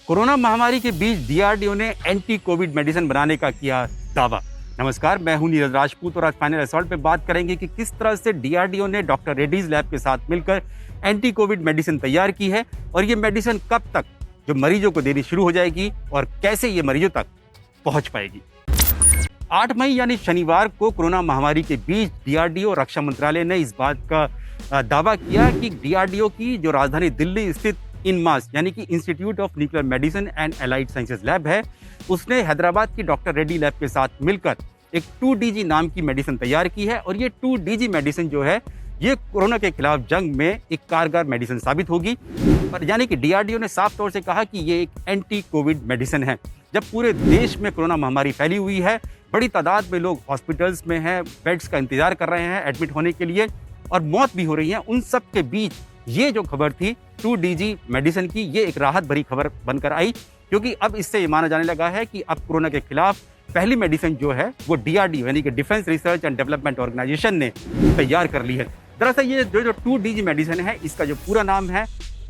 Corona महामारी के बीच DRDO ने एंटी कोविड मेडिसिन बनाने का किया दावा। नमस्कार, मैं हूं नीरज राजपूत और आज फाइनल असॉल्ट पे बात करेंगे कि किस तरह से डीआरडीओ ने डॉक्टर रेड्डीज लैब के साथ मिलकर एंटी कोविड मेडिसिन तैयार की है और ये मेडिसिन कब तक जो मरीजों को देनी शुरू हो जाएगी और कैसे ये मरीजों तक पहुंच पाएगी। 8 मई यानी शनिवार को कोरोना महामारी के बीच डीआरडीओ रक्षा मंत्रालय ने इस बात का दावा किया कि डीआरडीओ की जो राजधानी दिल्ली स्थित इनमास यानी कि institute of nuclear medicine and allied sciences lab है, उसने हैदराबाद की डॉक्टर रेड्डी लैब के साथ मिलकर एक 2DG नाम की मेडिसिन तैयार की है और ये 2DG मेडिसिन जो है ये कोरोना के खिलाफ जंग में एक कारगर मेडिसिन साबित होगी। पर यानी कि डीआरडीओ ने साफ तौर से कहा कि ये एक एंटी कोविड मेडिसिन है। जब पूरे देश में कोरोना महामारी फैली हुई है, बड़ी तादाद में लोग हॉस्पिटल्स में हैं, बेड्स का इंतजार कर रहे हैं एडमिट होने के लिए और मौत भी हो रही है, उन सब के बीच ये जो खबर थी 2DG मेडिसिन की, ये एक राहत भरी खबर बनकर आई, क्योंकि अब इससे ये माना जाने लगा है कि अब कोरोना के खिलाफ पहली मेडिसिन जो है वो डीआरडीओ यानी कि defence research and development organisation ने तैयार कर ली है। दरअसल ये जो 2DG मेडिसिन है, इसका जो पूरा नाम है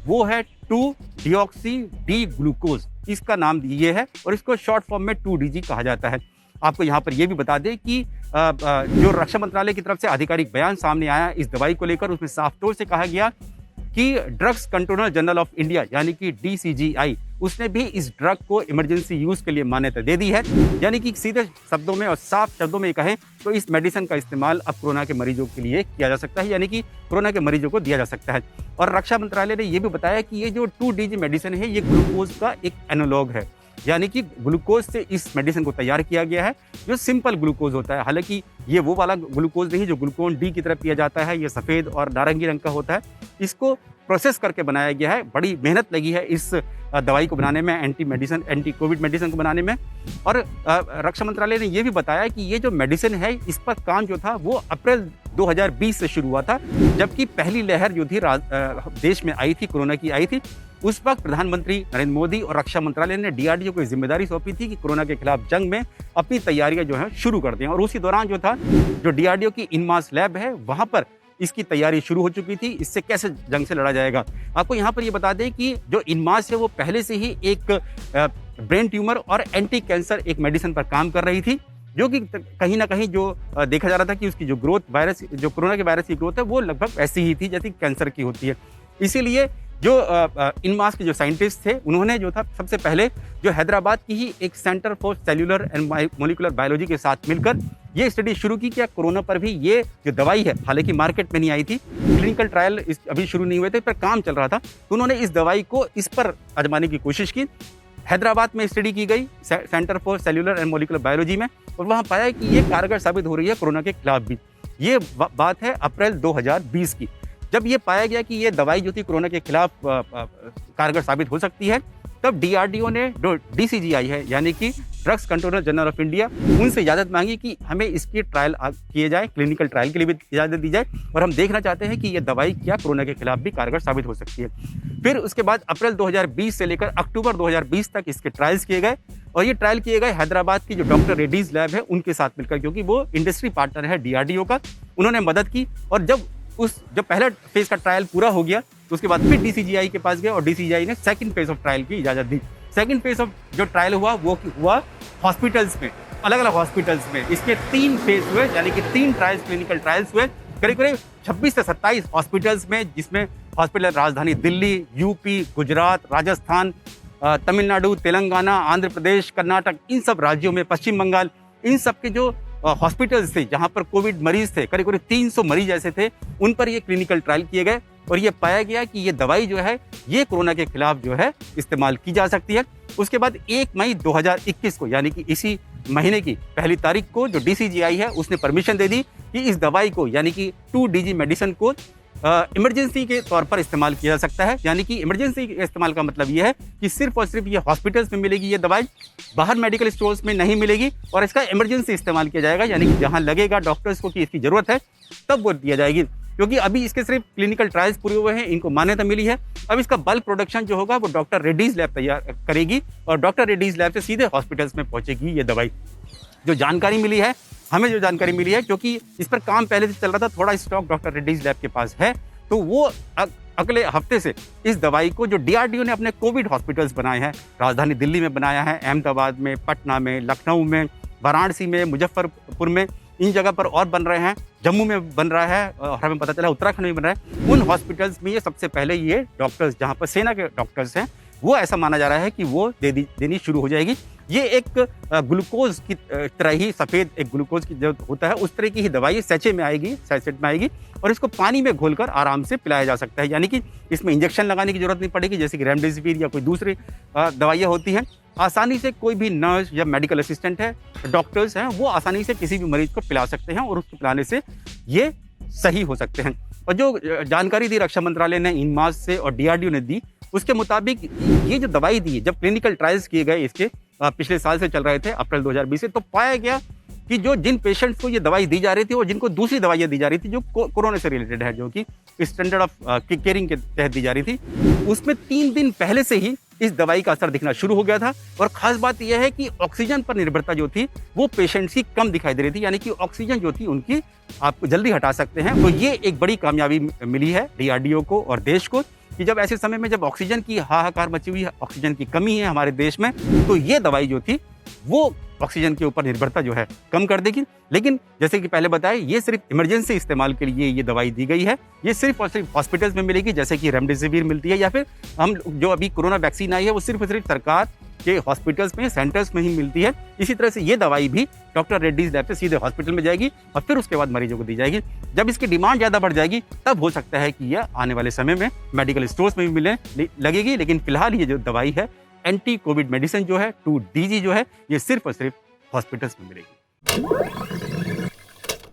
वो है 2-डिऑक्सी डी ग्लूकोज, इसका नाम ये है और इसको शॉर्ट फॉर्म में 2DG कहा जाता है। आपको यहाँ पर यह भी बता दें कि जो रक्षा मंत्रालय की तरफ से आधिकारिक बयान सामने आया इस दवाई को लेकर, उसमें साफ तौर से कहा गया कि drugs controller general of India यानी कि DCGI उसने भी इस ड्रग को इमरजेंसी यूज के लिए मान्यता दे दी है। यानी कि सीधे शब्दों में और साफ शब्दों में कहें तो इस मेडिसिन का इस्तेमाल अब कोरोना के मरीजों के लिए किया जा सकता है, यानी कि कोरोना के मरीजों को दिया जा सकता है। और रक्षा मंत्रालय ने यह भी बताया कि ये जो 2DG मेडिसिन है ये ग्लूकोज का एक एनालॉग है, यानी कि ग्लूकोज से इस मेडिसिन को तैयार किया गया है जो सिंपल ग्लूकोज होता है। हालांकि ये वो वाला ग्लूकोज नहीं जो ग्लूकोन डी की तरह पिया जाता है, ये सफ़ेद और नारंगी रंग का होता है। इसको प्रोसेस करके बनाया गया है, बड़ी मेहनत लगी है इस दवाई को बनाने में, एंटी कोविड मेडिसिन को बनाने में। और रक्षा मंत्रालय ने यह भी बताया कि ये जो मेडिसिन है इस पर काम जो था वो अप्रैल 2020 से शुरू हुआ था, जबकि पहली लहर जो थी देश में आई थी, कोरोना की आई थी, उस वक्त प्रधानमंत्री नरेंद्र मोदी और रक्षा मंत्रालय ने डीआरडीओ को जिम्मेदारी सौंपी थी कि कोरोना के खिलाफ जंग में अपनी तैयारियां जो है शुरू कर दें। और उसी दौरान जो था जो डीआरडीओ की इनमास लैब है वहां पर इसकी तैयारी शुरू हो चुकी थी, इससे कैसे जंग से लड़ा जाएगा। आपको यहाँ पर ये बता दें कि जो इनमास है वो पहले से ही एक ब्रेन ट्यूमर और एंटी कैंसर एक मेडिसिन पर काम कर रही थी, जो कि कहीं ना कहीं जो देखा जा रहा था कि उसकी जो ग्रोथ वायरस, जो कोरोना के वायरस की ग्रोथ है वो लगभग ऐसी ही थी जैसी कैंसर की होती है। इसीलिए जो इनमास के जो साइंटिस्ट थे उन्होंने जो था सबसे पहले जो हैदराबाद की ही एक centre for cellular and molecular biology के साथ मिलकर ये स्टडी शुरू की कि कोरोना पर भी ये जो दवाई है, हालांकि मार्केट में नहीं आई थी, क्लिनिकल ट्रायल अभी शुरू नहीं हुए थे, पर काम चल रहा था, तो उन्होंने इस दवाई को इस पर आजमाने की कोशिश की। हैदराबाद में स्टडी की गई centre for cellular and molecular biology में, और वहाँ पाया कि ये कारगर साबित हो रही है कोरोना के खिलाफ भी। ये बात है अप्रैल 2020 की, जब ये पाया गया कि ये दवाई जो थी कोरोना के खिलाफ कारगर साबित हो सकती है, तब डीआरडीओ ने जो DCGI है यानी कि drugs controller general of India, उनसे इजाज़त मांगी कि हमें इसकी ट्रायल किए जाए, क्लिनिकल ट्रायल के लिए भी इजाज़त दी जाए और हम देखना चाहते हैं कि ये दवाई क्या कोरोना के खिलाफ भी कारगर साबित हो सकती है। फिर उसके बाद अप्रैल 2020 से लेकर अक्टूबर 2020 तक इसके ट्रायल्स किए गए और ये ट्रायल किए गए हैदराबाद की जो डॉक्टर रेड्डीज लैब है उनके साथ मिलकर, क्योंकि वो इंडस्ट्री पार्टनर है डीआरडीओ का, उन्होंने मदद की। और जब पहला फेज का ट्रायल पूरा हो गया तो उसके बाद फिर DCGI के पास गए और DCGI ने सेकंड फेज ऑफ ट्रायल की इजाज़त दी। सेकंड फेज ऑफ जो ट्रायल हुआ वो हुआ हॉस्पिटल्स में, अलग अलग हॉस्पिटल्स में। इसके 3 फेज हुए, यानी कि 3 ट्रायल्स, क्लिनिकल ट्रायल्स हुए करीब 26 से 27 हॉस्पिटल्स में, जिसमें हॉस्पिटल राजधानी दिल्ली, यूपी, गुजरात, राजस्थान, तमिलनाडु, तेलंगाना, आंध्र प्रदेश, कर्नाटक, इन सब राज्यों में, पश्चिम बंगाल, इन सब के जो हॉस्पिटल्स थे जहां पर कोविड मरीज थे, करीब 300 मरीज ऐसे थे, उन पर ये क्लिनिकल ट्रायल किए गए और ये पाया गया कि ये दवाई जो है ये कोरोना के खिलाफ जो है इस्तेमाल की जा सकती है। उसके बाद 1 मई 2021 को, यानी कि इसी महीने की पहली तारीख को, जो DCGI है उसने परमिशन दे दी कि इस दवाई को यानी कि 2DG मेडिसिन को इमरजेंसी के तौर पर इस्तेमाल किया जा सकता है। यानी कि इमरजेंसी के इस्तेमाल का मतलब ये है कि सिर्फ और सिर्फ ये हॉस्पिटल्स में मिलेगी ये दवाई, बाहर मेडिकल स्टोर्स में नहीं मिलेगी और इसका इमरजेंसी इस्तेमाल किया जाएगा, यानी कि जहां लगेगा डॉक्टर्स को कि इसकी ज़रूरत है तब वो दिया जाएगी। क्योंकि अभी इसके सिर्फ क्लिनिकल ट्रायल्स पूरे हुए हैं, इनको मान्यता मिली है। अब इसका बल्क प्रोडक्शन जो होगा वो डॉक्टर रेड्डीज लैब तैयार करेगी और डॉक्टर रेड्डीज लैब से सीधे हॉस्पिटल्स में पहुंचेगी ये दवाई। जो जानकारी मिली है, हमें जो जानकारी मिली है, क्योंकि इस पर काम पहले से चल रहा था, थोड़ा स्टॉक डॉक्टर रेड्डीज लैब के पास है, तो वो अगले हफ्ते से इस दवाई को जो डीआरडीओ ने अपने कोविड हॉस्पिटल्स बनाए हैं, राजधानी दिल्ली में बनाया है, अहमदाबाद में, पटना में, लखनऊ में, वाराणसी में, मुजफ्फरपुर में, इन जगह पर और बन रहे हैं, जम्मू में बन रहा है और हमें पता चला उत्तराखंड में बन रहा है। उन हॉस्पिटल्स में ये सबसे पहले ये डॉक्टर्स, जहाँ पर सेना के डॉक्टर्स हैं, वो ऐसा माना जा रहा है कि वो देनी शुरू हो जाएगी। ये एक ग्लूकोज की तरह ही, सफ़ेद एक ग्लूकोज की जो होता है उस तरह की ही दवाई सैचेट में आएगी और इसको पानी में घोलकर आराम से पिलाया जा सकता है। यानी कि इसमें इंजेक्शन लगाने की जरूरत नहीं पड़ेगी, जैसे कि रेमडेसिविर या कोई दूसरी दवाइयाँ होती हैं। आसानी से कोई भी नर्स या मेडिकल असिस्टेंट है, डॉक्टर्स हैं, वो आसानी से किसी भी मरीज को पिला सकते हैं और उसको पिलाने से ये सही हो सकते हैं। और जो जानकारी दी रक्षा मंत्रालय ने इनमास से और डीआरडीओ ने दी, उसके मुताबिक ये जो दवाई दी, जब क्लिनिकल ट्रायल्स किए गए इसके पिछले साल से चल रहे थे, अप्रैल 2020 से, तो पाया गया कि जिन पेशेंट्स को ये दवाई दी जा रही थी और जिनको दूसरी दवाइयाँ दी जा रही थी जो कोरोना से रिलेटेड है, जो कि स्टैंडर्ड ऑफ केयरिंग के तहत दी जा रही थी, उसमें 3 दिन पहले से ही इस दवाई का असर दिखना शुरू हो गया था। और खास बात यह है कि ऑक्सीजन पर निर्भरता जो थी वो पेशेंट्स की कम दिखाई दे रही थी, यानी कि ऑक्सीजन जो थी उनकी आप जल्दी हटा सकते हैं। तो ये एक बड़ी कामयाबी मिली है डीआरडीओ को और देश को कि जब ऐसे समय में जब ऑक्सीजन की हाहाकार मची हुई है, ऑक्सीजन की कमी है हमारे देश में, तो ये दवाई जो थी वो ऑक्सीजन के ऊपर निर्भरता जो है कम कर देगी। लेकिन जैसे कि पहले बताया, ये सिर्फ इमरजेंसी इस्तेमाल के लिए ये दवाई दी गई है। ये सिर्फ और सिर्फ हॉस्पिटल्स में मिलेगी, जैसे कि रेमडेसिविर मिलती है, या फिर हम जो अभी कोरोना वैक्सीन आई है वो सिर्फ और सिर्फ सरकार के हॉस्पिटल्स में, सेंटर्स में ही मिलती है। इसी तरह से ये दवाई भी डॉक्टर रेड्डीज लैब से सीधे हॉस्पिटल में जाएगी और फिर उसके बाद मरीजों को दी जाएगी। जब इसकी डिमांड ज़्यादा बढ़ जाएगी तब हो सकता है कि यह आने वाले समय में मेडिकल स्टोर्स में भी लगेगी। लेकिन फिलहाल ये जो दवाई है, एंटी कोविड मेडिसिन जो है 2DG जो है, ये सिर्फ और सिर्फ हॉस्पिटल्स में मिलेगी।